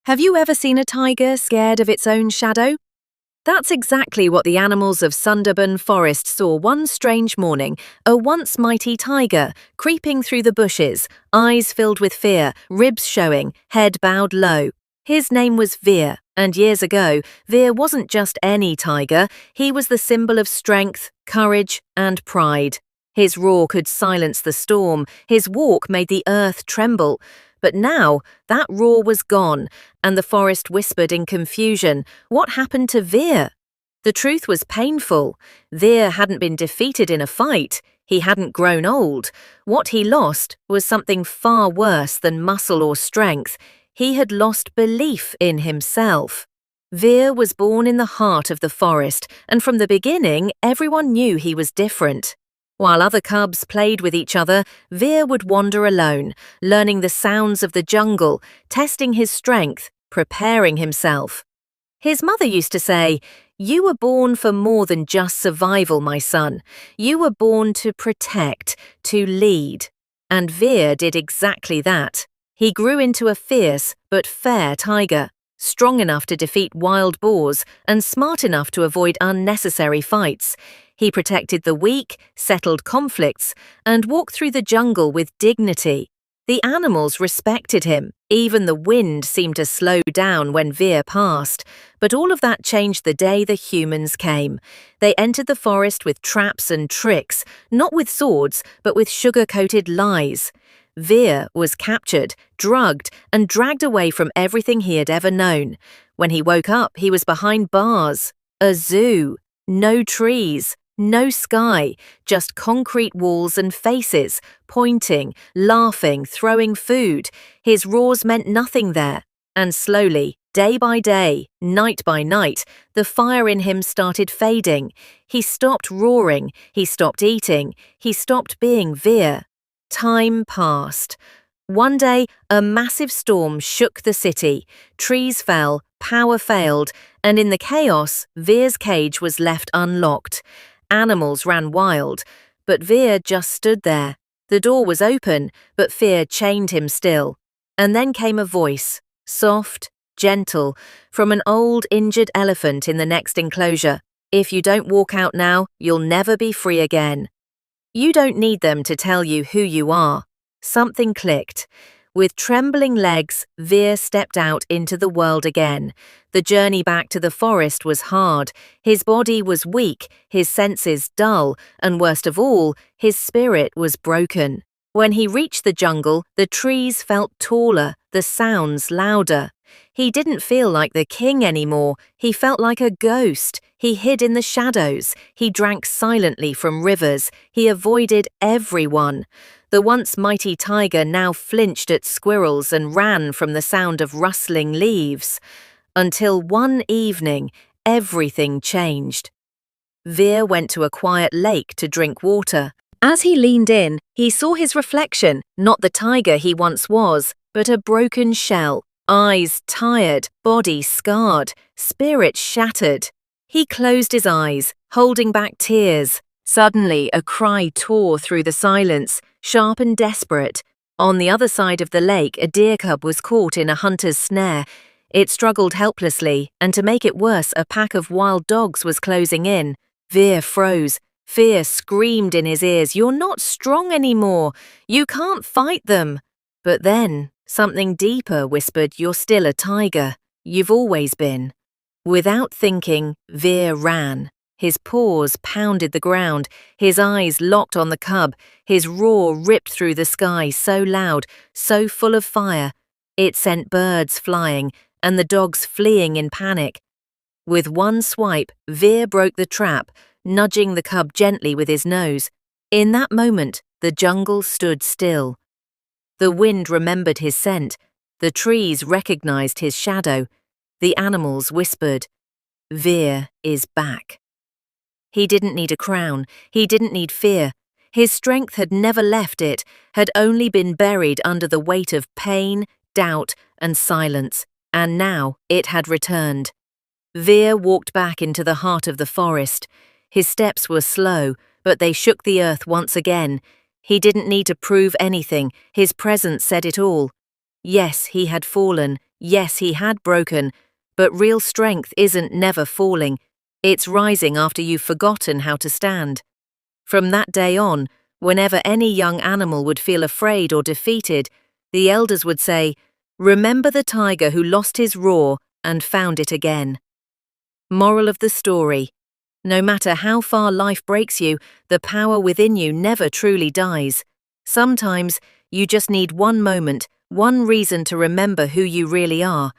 Have you ever seen a tiger scared of its own shadow? That's exactly what the animals of Sundarban forest saw one strange morning, a once mighty tiger, creeping through the bushes, eyes filled with fear, ribs showing, head bowed low. His name was Veer, and years ago, Veer wasn't just any tiger, he was the symbol of strength, courage, and pride. His roar could silence the storm, his walk made the earth tremble. But now, that roar was gone, and the forest whispered in confusion, what happened to Veer? The truth was painful. Veer hadn't been defeated in a fight. He hadn't grown old. What he lost was something far worse than muscle or strength. He had lost belief in himself. Veer was born in the heart of the forest, and from the beginning, everyone knew he was different. While other cubs played with each other, Veer would wander alone, learning the sounds of the jungle, testing his strength, preparing himself. His mother used to say, "You were born for more than just survival, my son. You were born to protect, to lead." And Veer did exactly that. He grew into a fierce but fair tiger, strong enough to defeat wild boars and smart enough to avoid unnecessary fights. He protected the weak, settled conflicts, and walked through the jungle with dignity. The animals respected him. Even the wind seemed to slow down when Veer passed. But all of that changed the day the humans came. They entered the forest with traps and tricks, not with swords, but with sugar-coated lies. Veer was captured, drugged, and dragged away from everything he had ever known. When he woke up, he was behind bars, a zoo, no trees, no sky, just concrete walls and faces, pointing, laughing, throwing food. His roars meant nothing there. And slowly, day by day, night by night, the fire in him started fading. He stopped roaring, he stopped eating, he stopped being Veer. Time passed. One day, a massive storm shook the city. Trees fell, power failed, and in the chaos, Veer's cage was left unlocked. Animals ran wild, but Veer just stood there. The door was open, but fear chained him still. And then came a voice, soft, gentle, from an old injured elephant in the next enclosure. "If you don't walk out now, you'll never be free again." You don't need them to tell you who you are. Something clicked. With trembling legs, Veer stepped out into the world again. The journey back to the forest was hard. His body was weak, his senses dull, and worst of all, his spirit was broken. When he reached the jungle, the trees felt taller, the sounds louder. He didn't feel like the king anymore. He felt like a ghost. He hid in the shadows. He drank silently from rivers. He avoided everyone. The once mighty tiger now flinched at squirrels and ran from the sound of rustling leaves. Until one evening, everything changed. Veer went to a quiet lake to drink water. As he leaned in, he saw his reflection, not the tiger he once was, but a broken shell. Eyes tired, body scarred, spirit shattered. He closed his eyes, holding back tears. Suddenly, a cry tore through the silence, sharp and desperate. On the other side of the lake, a deer cub was caught in a hunter's snare. It struggled helplessly, and to make it worse, a pack of wild dogs was closing in. Veer froze. Fear screamed in his ears, "You're not strong anymore. You can't fight them." But then, something deeper whispered, "You're still a tiger. You've always been." Without thinking, Veer ran. His paws pounded the ground, his eyes locked on the cub, his roar ripped through the sky so loud, so full of fire. It sent birds flying, and the dogs fleeing in panic. With one swipe, Veer broke the trap, nudging the cub gently with his nose. In that moment, the jungle stood still. The wind remembered his scent, the trees recognized his shadow, the animals whispered, "Veer is back." He didn't need a crown, he didn't need fear. His strength had never left it, had only been buried under the weight of pain, doubt, and silence, and now it had returned. Veer walked back into the heart of the forest. His steps were slow, but they shook the earth once again. He didn't need to prove anything, his presence said it all. Yes, he had fallen. Yes, he had broken, but real strength isn't never falling. It's rising after you've forgotten how to stand. From that day on, whenever any young animal would feel afraid or defeated, the elders would say, "Remember the tiger who lost his roar and found it again." Moral of the story: no matter how far life breaks you, the power within you never truly dies. Sometimes you just need one moment, one reason to remember who you really are,